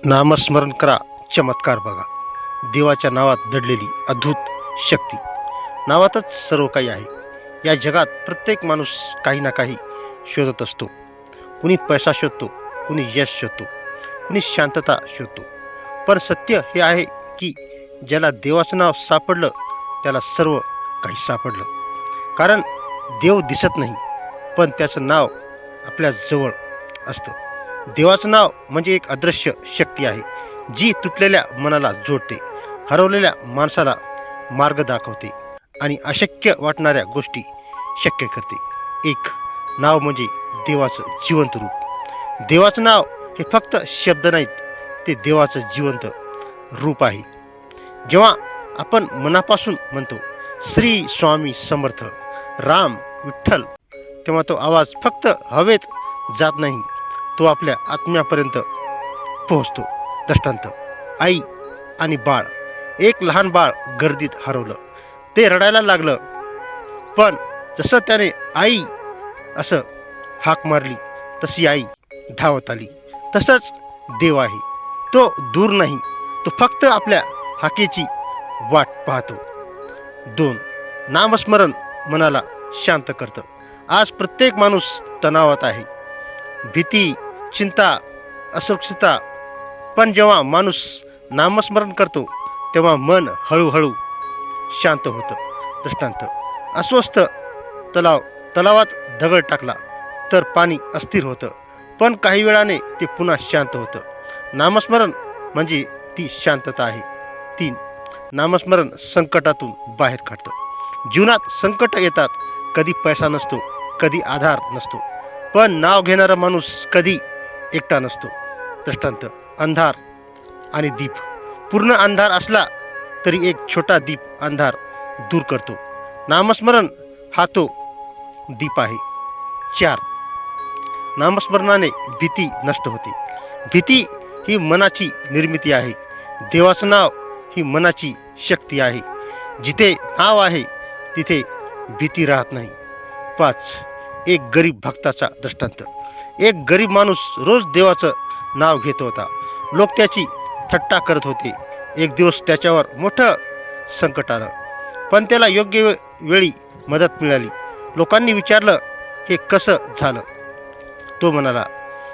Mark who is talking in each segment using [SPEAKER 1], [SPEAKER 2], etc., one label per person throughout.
[SPEAKER 1] नामस्मरण करा, चमत्कार बघा. देवाच्या नावात दडलेली अद्भुत शक्ती. नावातच सर्व काही आहे. या जगात प्रत्येक माणूस काही ना काही शोधत असतो. कुणी पैसा शोधतो, कुणी यश शोधतो, कुणी शांतता शोधतो. पण सत्य हे आहे की ज्याला देवाचं नाव सापडलं त्याला सर्व काही सापडलं. कारण देव दिसत नाही, पण त्याचं नाव आपल्या जवळ असतं. देवाचं नाव म्हणजे एक अदृश्य शक्ती आहे, जी तुटलेल्या मनाला जोडते, हरवलेल्या माणसाला मार्ग दाखवते आणि अशक्य वाटणाऱ्या गोष्टी शक्य करते. एक नाव म्हणजे देवाचं जिवंत रूप. देवाचं नाव हे फक्त शब्द नाहीत, ते देवाचं जिवंत रूप आहे. जेव्हा आपण मनापासून म्हणतो श्री स्वामी समर्थ राम विठ्ठल, तेव्हा तो आवाज फक्त हवेत जात नाही, तो आपल्या आत्म्यापर्यंत पोहोचतो. दृष्टांत: आई आणि बाळ. एक लहान बाळ गर्दीत हरवलं. ते रडायला लागलं, पण जसं त्याने आई असं हाक मारली तशी आई धावत आली. तसंच देव आहे. तो दूर नाही, तो फक्त आपल्या हाकेची वाट पाहतो. 2. नामस्मरण मनाला शांत करतं. आज प्रत्येक माणूस तणावात आहे. भीती, चिंता, असुरक्षितता. पण जेव्हा माणूस नामस्मरण करतो तेव्हा मन हळूहळू शांत होतं. दृष्टांत: अस्वस्थ तलावात दगड टाकला तर पाणी अस्थिर होतं, पण काही वेळाने ते पुन्हा शांत होतं. नामस्मरण म्हणजे ती शांतता आहे. 3. नामस्मरण संकटातून बाहेर काढतं. जीवनात संकट येतात. कधी पैसा नसतो, कधी आधार नसतो, पण नाव घेणारा माणूस कधी एकटा नसतो. दृष्टांत: अंधार आणि दीप. पूर्ण अंधार असला तरी एक छोटा दीप अंधार दूर करतो. नामस्मरण हा तो दीप आहे. 4. नामस्मरणाने भीती नष्ट होते. भीती ही मनाची निर्मिती आहे. देवाचं नाव ही मनाची शक्ती आहे. जिथे नाव आहे तिथे भीती राहत नाही. 5. एक गरीब भक्ताचा दृष्टांत. एक गरीब माणूस रोज देवाचं नाव घेत होता. लोक त्याची थट्टा करत होते. एक दिवस त्याच्यावर मोठं संकट आलं, पण त्याला योग्य वेळी मदत मिळाली. लोकांनी विचारलं, हे कसं झालं? तो म्हणाला,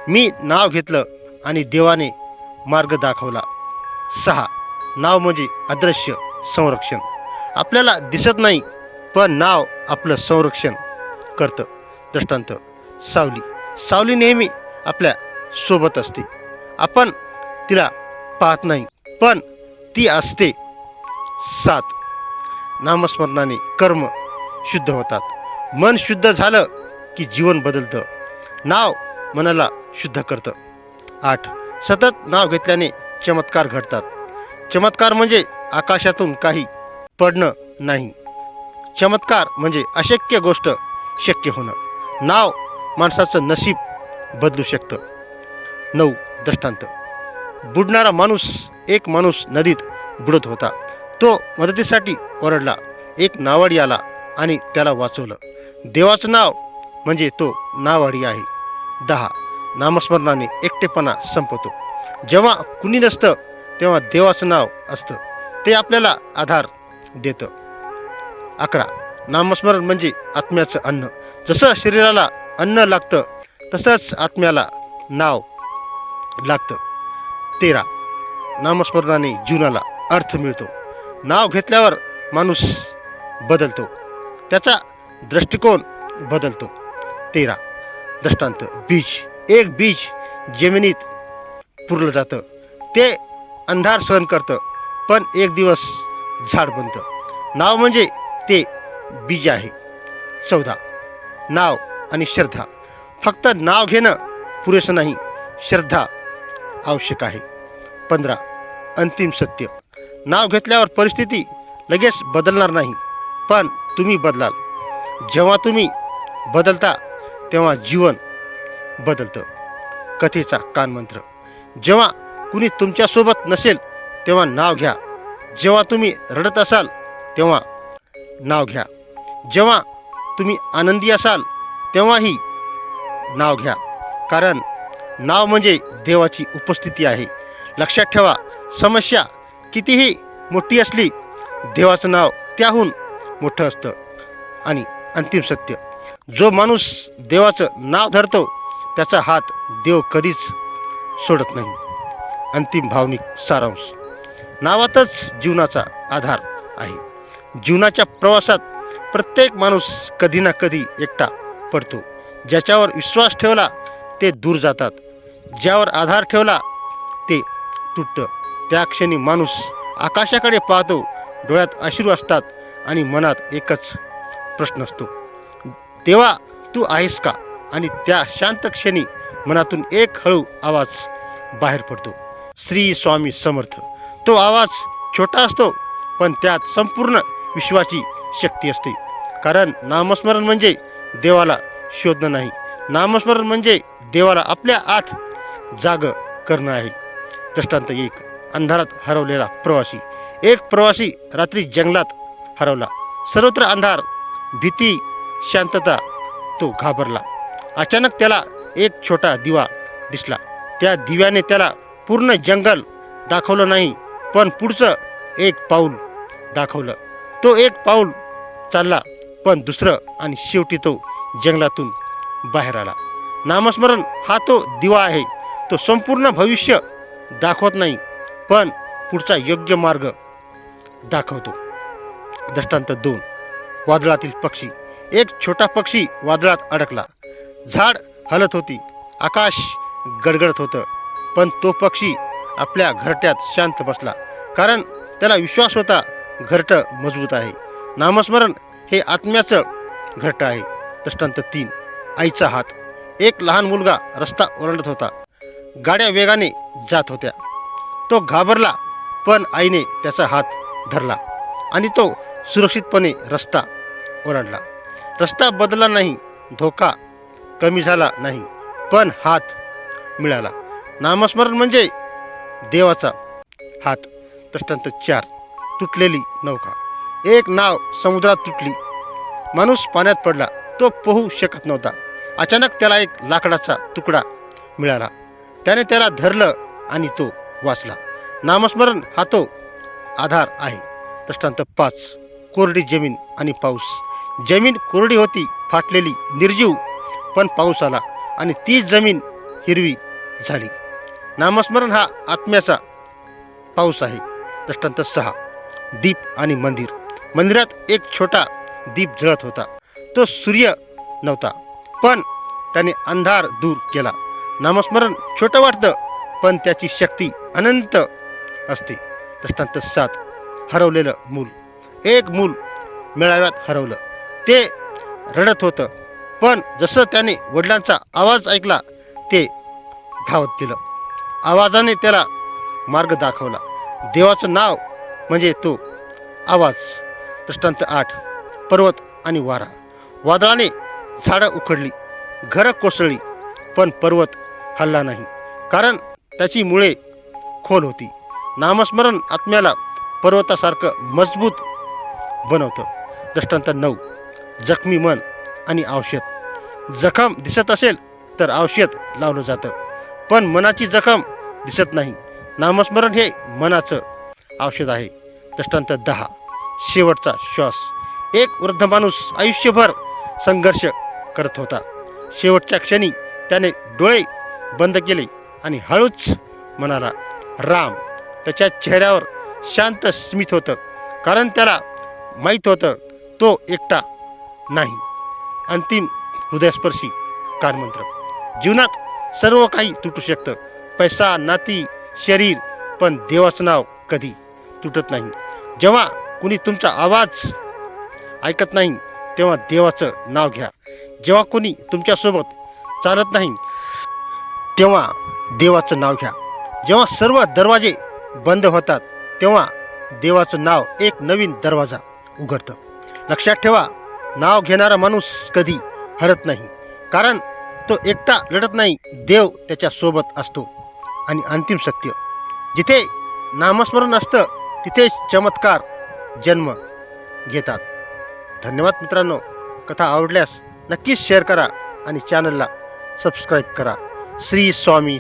[SPEAKER 1] मी नाव घेतलं आणि देवाने मार्ग दाखवला. 6. नाव म्हणजे अदृश्य संरक्षण. आपल्याला दिसत नाही, पण नाव आपलं संरक्षण करतं. दृष्टांत: सावली. सावली नेहमी आपल्या सोबत असते. आपण तिला पाहत नाही, पण ती असते. 7. नामस्मरणाने कर्म शुद्ध होतात. मन शुद्ध झालं की जीवन बदलतं. नाव मनाला शुद्ध करतं. 8. सतत नाव घेतल्याने चमत्कार घडतात. चमत्कार म्हणजे आकाशातून काही पडणं नाही. चमत्कार म्हणजे अशक्य गोष्ट शक्य होणं. नाव माणसाचं नशीब बदलू शकतं. 9. दृष्टांत: बुडणारा माणूस. एक माणूस नदीत बुडत होता. तो मदतीसाठी ओरडला. एक नावाडी आला आणि त्याला वाचवलं. देवाचं नाव म्हणजे तो नावाडी आहे. 10. नामस्मरणाने एकटेपणा संपतो. जेव्हा कुणी नसतं तेव्हा देवाचं नाव असतं. ते आपल्याला आधार देतं. 11. नामस्मरण म्हणजे आत्म्याचं अन्न. जसं शरीराला अन्न लागतं तसंच आत्म्याला नाव लागतं. 13. नामस्मरणाने जीवनाला अर्थ मिळतो. नाव घेतल्यावर माणूस बदलतो, त्याचा दृष्टिकोन बदलतो. 13. दृष्टांत: बीज. एक बीज जमिनीत पुरलं जातं. ते अंधार सहन करतं, पण एक दिवस झाड बनतं. नाव म्हणजे ते बीज आहे. 14. नाव आणि श्रद्धा. फक्त नाव घेणं पुरेसं नाही, श्रद्धा आवश्यक आहे. 15. अंतिम सत्य. नाव घेतल्यावर परिस्थिती लगेच बदलणार नाही, पण तुम्ही बदलाल. जेव्हा तुम्ही बदलता तेव्हा जीवन बदलतं. कथेचा कानमंत्र. जेव्हा कुणी तुमच्यासोबत नसेल तेव्हा नाव घ्या. जेव्हा तुम्ही रडत असाल तेव्हा नाव घ्या. जेव्हा तुम्ही आनंदी असाल तेव्हाही नाव घ्या. कारण नाव म्हणजे देवाची उपस्थिती आहे. लक्षात ठेवा, समस्या कितीही मोठी असली देवाचं नाव त्याहून मोठं असतं. आणि अंतिम सत्य, जो माणूस देवाचं नाव धरतो त्याचा हात देव कधीच सोडत नाही. अंतिम भावनिक सारांश, नावातच जीवनाचा आधार आहे. जीवनाच्या प्रवासात प्रत्येक माणूस कधी ना कधी एकटा पडतो. ज्याच्यावर विश्वास ठेवला ते दूर जातात, ज्यावर आधार ठेवला ते तुटतं. त्या क्षणी माणूस आकाशाकडे पाहतो, डोळ्यात अश्रू असतात आणि मनात एकच प्रश्न असतो, तेव्हा तू आहेस का? आणि त्या शांत क्षणी मनातून एक हळू आवाज बाहेर पडतो, श्री स्वामी समर्थ. तो आवाज छोटा असतो, पण त्यात संपूर्ण विश्वाची शक्ती असते. कारण नामस्मरण म्हणजे देवाला शोधणं नाही, नामस्मरण म्हणजे देवाला आपल्या आत जाग करणं आहे. दृष्टांत 1, अंधारात हरवलेला प्रवासी. एक प्रवासी रात्री जंगलात हरवला. सर्वत्र अंधार, भीती, शांतता. तो घाबरला. अचानक त्याला एक छोटा दिवा दिसला. त्या दिव्याने त्याला पूर्ण जंगल दाखवलं नाही, पण पुढचं एक पाऊल दाखवलं. तो एक पाऊल चालला, पण दुसरं, आणि शेवटी तो जंगलातून बाहेर आला. नामस्मरण हा तो दिवा आहे. तो संपूर्ण भविष्य दाखवत नाही, पण पुढचा योग्य मार्ग दाखवतो. दृष्टांत 2, वादळातील पक्षी. एक छोटा पक्षी वादळात अडकला. झाड हलत होती, आकाश गडगडत होतं, पण तो पक्षी आपल्या घरट्यात शांत बसला, कारण त्याला विश्वास होता घरटं मजबूत आहे. नामस्मरण हे आत्म्याचं घरटं आहे. दृष्टांत 3, आईचा हात. एक लहान मुलगा रस्ता ओलांडत होता. गाड्या वेगाने जात होत्या. तो घाबरला, पण आईने त्याचा हात धरला आणि तो सुरक्षितपणे रस्ता ओलांडला. रस्ता बदलला नाही, धोका कमी झाला नाही, पण हात मिळाला. नामस्मरण म्हणजे देवाचा हात. दृष्टांत 4, तुटलेली नौका. एक नाव समुद्रात तुटली. माणूस पाण्यात पडला. तो पोहू शकत नव्हता. अचानक त्याला एक लाकडाचा तुकडा मिळाला. त्याने त्याला धरलं आणि तो वाचला. नामस्मरण हा तो आधार आहे. दृष्टांत 5, कोरडी जमीन आणि पाऊस. जमीन कोरडी होती, फाटलेली, निर्जीव, पण पाऊस आला आणि ती जमीन हिरवी झाली. नामस्मरण हा आत्म्याचा पाऊस आहे. दृष्टांत 6, दीप आणि मंदिर. मंदिरात एक छोटा दीप जळत होता. तो सूर्य नव्हता, पण त्याने अंधार दूर केला. नामस्मरण छोटं वाटतं, पण त्याची शक्ती अनंत असते. दृष्टांत 7, हरवलेलं मूल. एक मूल मेळाव्यात हरवलं. ते रडत होतं, पण जसं त्याने वडिलांचा आवाज ऐकला ते धावत गेलं. आवाजाने त्याला मार्ग दाखवला. देवाचं नाव म्हणजे तो आवाज. दृष्टांत 8, पर्वत आणि वारा. वादळाने झाडं उखडली, घरं कोसळली, पण पर्वत हलला नाही, कारण त्याची मुळे खोल होती. नामस्मरण आत्म्याला पर्वतासारखं मजबूत बनवतं. दृष्टांत 9, जखमी मन आणि औषध. जखम दिसत असेल तर औषध लावलं जातं, पण मनाची जखम दिसत नाही. नामस्मरण हे मनाचं औषध आहे. दृष्टांत 10, शेवटचा श्वास. एक वृद्ध माणूस आयुष्यभर संघर्ष करत होता. शेवटच्या क्षणी त्याने डोळे बंद केले आणि हळूच म्हणाला, राम. त्याच्या चेहऱ्यावर शांत स्मित होतं, कारण त्याला माहीत होतं तो एकटा नाही. अंतिम हृदयस्पर्शी कानमंत्र. जीवनात सर्व काही तुटू शकतं, पैसा, नाती, शरीर, पण देवाचं नाव कधी तुटत नाही. जेव्हा कुणी तुमचा आवाज ऐकत नाही तेव्हा देवाचं नाव घ्या. जेव्हा कोणी तुमच्यासोबत चालत नाही तेव्हा देवाचं नाव घ्या. जेव्हा सर्व दरवाजे बंद होतात तेव्हा देवाचं नाव एक नवीन दरवाजा उघडतं. लक्षात ठेवा, नाव घेणारा माणूस कधी हरत नाही, कारण तो एकटा लढत नाही, देव त्याच्या सोबत असतो. आणि अंतिम सत्य, जिथे नामस्मरण असतं तिथे चमत्कार जन्म घेतात. धन्यवाद मित्रांनो. कथा आवडल्यास नक्कीच शेअर करा आणि चॅनलला सबस्क्राईब करा. श्री स्वामी